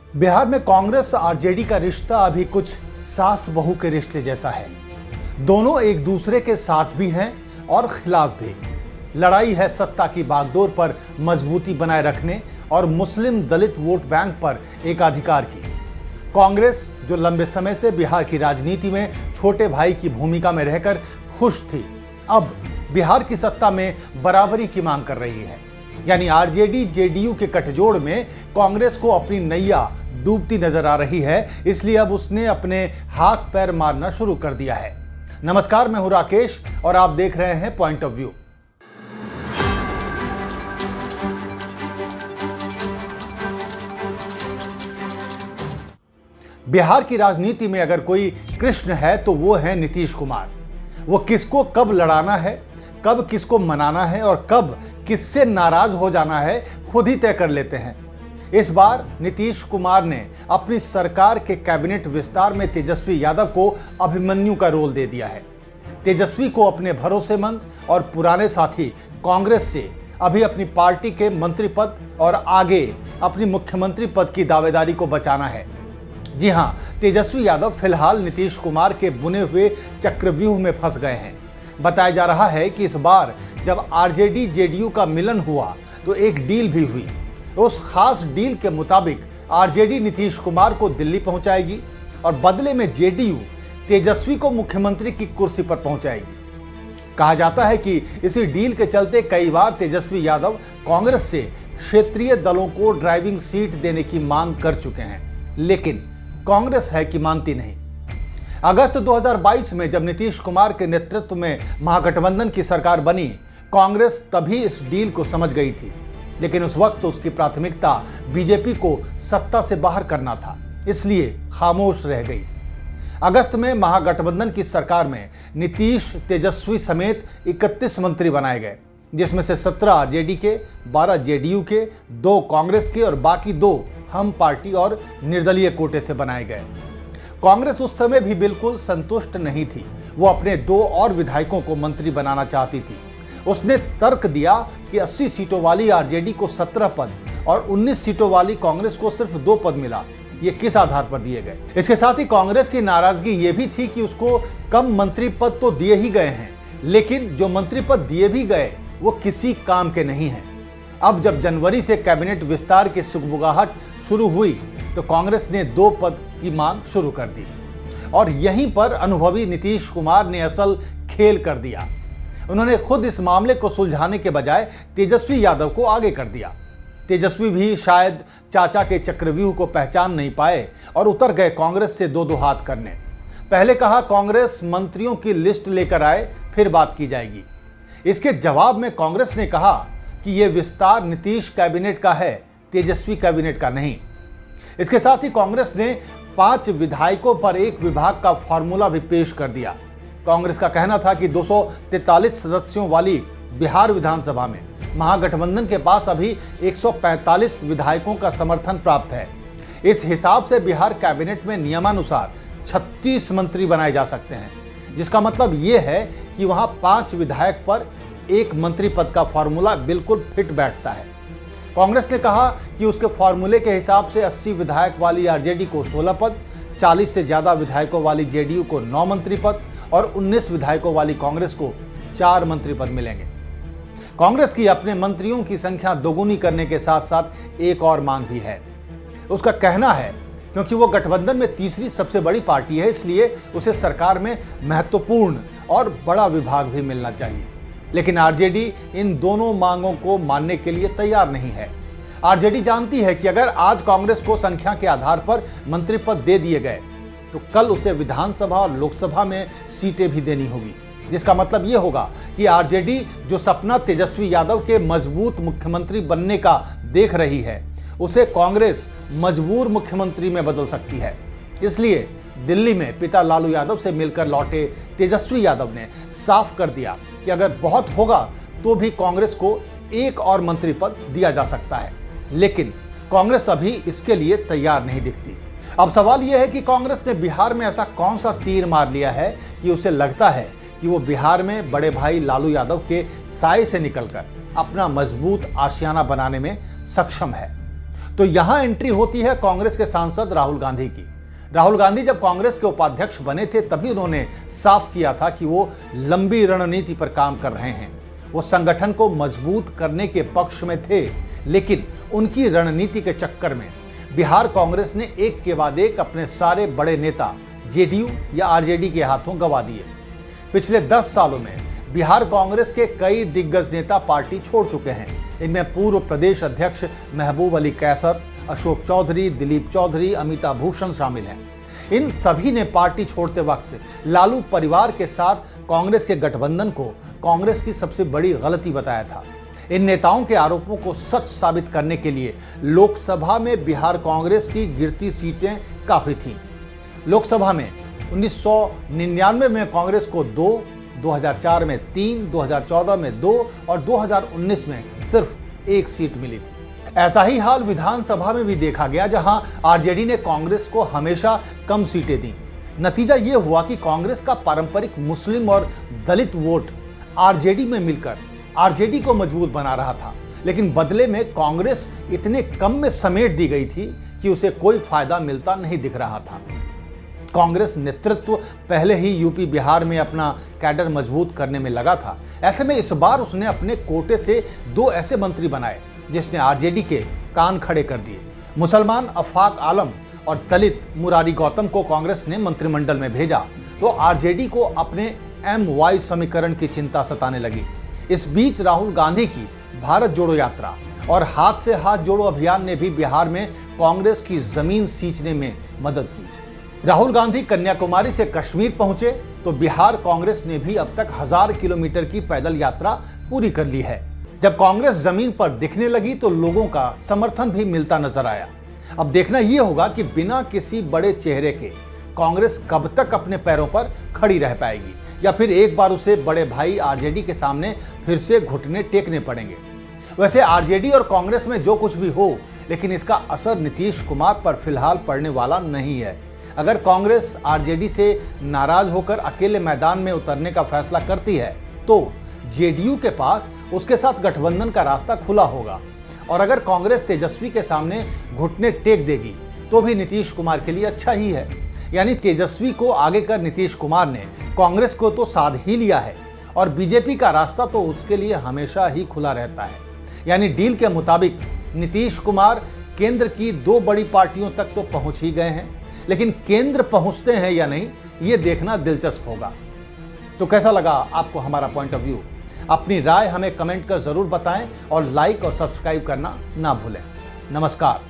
बिहार में कांग्रेस आरजेडी का रिश्ता अभी कुछ सास बहू के रिश्ते जैसा है। दोनों एक दूसरे के साथ भी हैं और खिलाफ भी। लड़ाई है सत्ता की बागडोर पर मजबूती बनाए रखने और मुस्लिम दलित वोट बैंक पर एकाधिकार की। कांग्रेस जो लंबे समय से बिहार की राजनीति में छोटे भाई की भूमिका में रहकर खुश थी, अब बिहार की सत्ता में बराबरी की मांग कर रही है। यानी आरजेडी जेडीयू के गठजोड़ में कांग्रेस को अपनी नैया डूबती नजर आ रही है, इसलिए अब उसने अपने हाथ पैर मारना शुरू कर दिया है। नमस्कार, मैं हूं राकेश और आप देख रहे हैं पॉइंट ऑफ व्यू। बिहार की राजनीति में अगर कोई कृष्ण है तो वो है नीतीश कुमार। वो किसको कब लड़ाना है, कब किसको मनाना है और कब किससे नाराज हो जाना है, खुद ही तय कर लेते हैं। इस बार नीतीश कुमार ने अपनी सरकार के कैबिनेट विस्तार में तेजस्वी यादव को अभिमन्यु का रोल दे दिया है। तेजस्वी को अपने भरोसेमंद और पुराने साथी कांग्रेस से अभी अपनी पार्टी के मंत्री पद और आगे अपनी मुख्यमंत्री पद की दावेदारी को बचाना है। जी हां, तेजस्वी यादव फिलहाल नीतीश कुमार के बुने हुए चक्रव्यूह में फंस गए हैं। बताया जा रहा है कि इस बार जब आरजेडी जेडीयू का मिलन हुआ तो एक डील भी हुई। उस खास डील के मुताबिक आरजेडी नीतीश कुमार को दिल्ली पहुंचाएगी और बदले में जेडीयू तेजस्वी को मुख्यमंत्री की कुर्सी पर पहुंचाएगी। कहा जाता है कि इसी डील के चलते कई बार तेजस्वी यादव कांग्रेस से क्षेत्रीय दलों को ड्राइविंग सीट देने की मांग कर चुके हैं, लेकिन कांग्रेस है कि मानती नहीं। अगस्त 2022 में जब नीतीश कुमार के नेतृत्व में महागठबंधन की सरकार बनी, कांग्रेस तभी इस डील को समझ गई थी, लेकिन उस वक्त उसकी प्राथमिकता बीजेपी को सत्ता से बाहर करना था, इसलिए खामोश रह गई। अगस्त में महागठबंधन की सरकार में नीतीश तेजस्वी समेत 31 मंत्री बनाए गए, जिसमें से 17 आरजेडी के, 12 जेडीयू के, 2 कांग्रेस के और बाकी 2 हम पार्टी और निर्दलीय कोटे से बनाए गए। कांग्रेस उस समय भी बिल्कुल संतुष्ट नहीं थी। वो अपने 2 और विधायकों को मंत्री बनाना चाहती थी। उसने तर्क दिया कि 80 सीटों वाली आरजेडी को 17 पद और 19 सीटों वाली कांग्रेस को सिर्फ 2 पद मिला। ये किस आधार पर दिए गए? इसके साथ ही कांग्रेस की नाराजगी ये भी थी कि उसको कम मंत्री पद तो दिए ही गए हैं, लेकिन जो मंत्री पद दिए भी गए वो किसी काम के नहीं हैं। अब जब जनवरी से कैबिनेट विस्तार की सुगबुगाहट शुरू हुई तो कांग्रेस ने 2 पद की मांग शुरू कर दी और यहीं पर अनुभवी नीतीश कुमार ने असल खेल कर दिया। उन्होंने खुद इस मामले को सुलझाने के बजाय तेजस्वी यादव को आगे कर दिया। तेजस्वी भी शायद चाचा के चक्रव्यूह को पहचान नहीं पाए और उतर गए कांग्रेस से 2-2 हाथ करने। पहले कहा कांग्रेस मंत्रियों की लिस्ट लेकर आए, फिर बात की जाएगी। इसके जवाब में कांग्रेस ने कहा कि यह विस्तार नीतीश कैबिनेट का है, तेजस्वी कैबिनेट का नहीं। इसके साथ ही कांग्रेस ने 5 विधायकों पर एक विभाग का फॉर्मूला भी पेश कर दिया। कांग्रेस का कहना था कि 243 सदस्यों वाली बिहार विधानसभा में महागठबंधन के पास अभी 145 विधायकों का समर्थन प्राप्त है। इस हिसाब से बिहार कैबिनेट में नियमानुसार 36 मंत्री बनाए जा सकते हैं, जिसका मतलब यह है कि वहां 5 विधायक पर एक मंत्री पद का फॉर्मूला बिल्कुल फिट बैठता है। कांग्रेस ने कहा कि उसके फॉर्मूले के हिसाब से 80 विधायक वाली आरजेडी को 16 पद, 40 से ज्यादा विधायकों वाली जेडीयू को 9 मंत्री पद और 19 विधायकों वाली कांग्रेस को 4 मंत्री पद मिलेंगे। कांग्रेस की अपने मंत्रियों की संख्या दोगुनी करने के साथ साथ एक और मांग भी है। उसका कहना है क्योंकि वो गठबंधन में तीसरी सबसे बड़ी पार्टी है, इसलिए उसे सरकार में महत्वपूर्ण और बड़ा विभाग भी मिलना चाहिए। लेकिन आरजेडी इन दोनों मांगों को मानने के लिए तैयार नहीं है। आरजेडी जानती है कि अगर आज कांग्रेस को संख्या के आधार पर मंत्री पद दे दिए गए तो कल उसे विधानसभा और लोकसभा में सीटें भी देनी होगी, जिसका मतलब यह होगा कि आरजेडी जो सपना तेजस्वी यादव के मजबूत मुख्यमंत्री बनने का देख रही है, उसे कांग्रेस मजबूर मुख्यमंत्री में बदल सकती है। इसलिए दिल्ली में पिता लालू यादव से मिलकर लौटे तेजस्वी यादव ने साफ कर दिया कि अगर बहुत होगा तो भी कांग्रेस को एक और मंत्री पद दिया जा सकता है, लेकिन कांग्रेस अभी इसके लिए तैयार नहीं दिखती। अब सवाल यह है कि कांग्रेस ने बिहार में ऐसा कौन सा तीर मार लिया है कि उसे लगता है कि वो बिहार में बड़े भाई लालू यादव के साए से निकलकर अपना मजबूत आशियाना बनाने में सक्षम है। तो यहां एंट्री होती है कांग्रेस के सांसद राहुल गांधी की। राहुल गांधी जब कांग्रेस के उपाध्यक्ष बने थे तभी उन्होंने साफ किया था कि वो लंबी रणनीति पर काम कर रहे हैं। वो संगठन को मजबूत करने के पक्ष में थे, लेकिन उनकी रणनीति के चक्कर में बिहार कांग्रेस ने एक के बाद एक अपने सारे बड़े नेता जेडीयू या आरजेडी के हाथों गंवा दिए। पिछले 10 सालों में बिहार कांग्रेस के कई दिग्गज नेता पार्टी छोड़ चुके हैं। इनमें पूर्व प्रदेश अध्यक्ष महबूब अली कैसर, अशोक चौधरी, दिलीप चौधरी, अमिताभ भूषण शामिल हैं। इन सभी ने पार्टी छोड़ते वक्त लालू परिवार के साथ कांग्रेस के गठबंधन को कांग्रेस की सबसे बड़ी गलती बताया था। इन नेताओं के आरोपों को सच साबित करने के लिए लोकसभा में बिहार कांग्रेस की गिरती सीटें काफी थीं। लोकसभा में 1999 में कांग्रेस को 2, 2004 में 3, 2014 में 2 और 2019 में सिर्फ 1 सीट मिली थी। ऐसा ही हाल विधानसभा में भी देखा गया, जहां आरजेडी ने कांग्रेस को हमेशा कम सीटें दी। नतीजा यह हुआ कि कांग्रेस का पारंपरिक मुस्लिम और दलित वोट आरजेडी में मिलकर आरजेडी को मजबूत बना रहा था, लेकिन बदले में कांग्रेस इतने कम में समेट दी गई थी कि उसे कोई फायदा मिलता नहीं दिख रहा था। कांग्रेस नेतृत्व पहले ही यूपी बिहार में अपना कैडर मजबूत करने में लगा था। ऐसे में इस बार उसने अपने कोटे से 2 ऐसे मंत्री बनाए जिसने आरजेडी के कान खड़े कर दिए। मुसलमान अफाक आलम और दलित मुरारी गौतम को कांग्रेस ने मंत्रिमंडल में भेजा तो आरजेडी को अपने MY समीकरण की चिंता सताने लगी। इस बीच राहुल गांधी की भारत जोड़ो यात्रा और हाथ से हाथ जोड़ो अभियान ने भी बिहार में कांग्रेस की जमीन सींचने में मदद की। राहुल गांधी कन्याकुमारी से कश्मीर पहुंचे तो बिहार कांग्रेस ने भी अब तक 1000 किलोमीटर की पैदल यात्रा पूरी कर ली है। जब कांग्रेस जमीन पर दिखने लगी तो लोगों का समर्थन भी मिलता नजर आया। अब देखना यह होगा कि बिना किसी बड़े चेहरे के कांग्रेस कब तक अपने पैरों पर खड़ी रह पाएगी, या फिर एक बार उसे बड़े भाई आरजेडी के सामने फिर से घुटने टेकने पड़ेंगे। वैसे आरजेडी और कांग्रेस में जो कुछ भी हो, लेकिन इसका असर नीतीश कुमार पर फिलहाल पड़ने वाला नहीं है। अगर कांग्रेस आरजेडी से नाराज होकर अकेले मैदान में उतरने का फैसला करती है तो जेडीयू के पास उसके साथ गठबंधन का रास्ता खुला होगा, और अगर कांग्रेस तेजस्वी के सामने घुटने टेक देगी तो भी नीतीश कुमार के लिए अच्छा ही है। यानी तेजस्वी को आगे कर नीतीश कुमार ने कांग्रेस को तो साध ही लिया है और बीजेपी का रास्ता तो उसके लिए हमेशा ही खुला रहता है। यानी डील के मुताबिक नीतीश कुमार केंद्र की 2 बड़ी पार्टियों तक तो पहुंच ही गए हैं, लेकिन केंद्र पहुंचते हैं या नहीं ये देखना दिलचस्प होगा। तो कैसा लगा आपको हमारा पॉइंट ऑफ व्यू? अपनी राय हमें कमेंट कर जरूर बताएं और लाइक और सब्सक्राइब करना ना भूलें। नमस्कार।